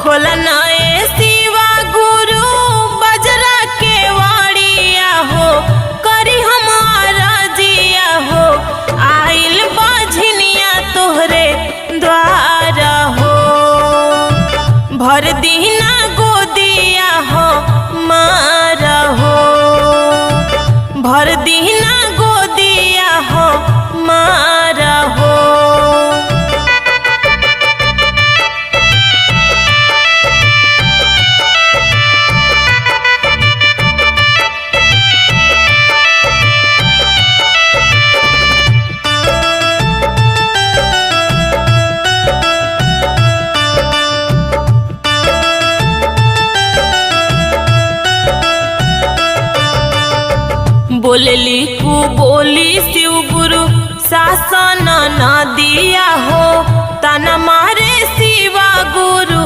खोलन ए शिवा गुरु बजरा के वाड़िया हो, करी हमारा जिया हो, आइल बाझनिया तोहरे द्वारा हो। भर दीना गोदिया हो मारा हो, भर दीना गोदिया हो मारा हो। बोलली कु बोली शिव गुरु शासन न दिया हो, तना मारे शिवा गुरु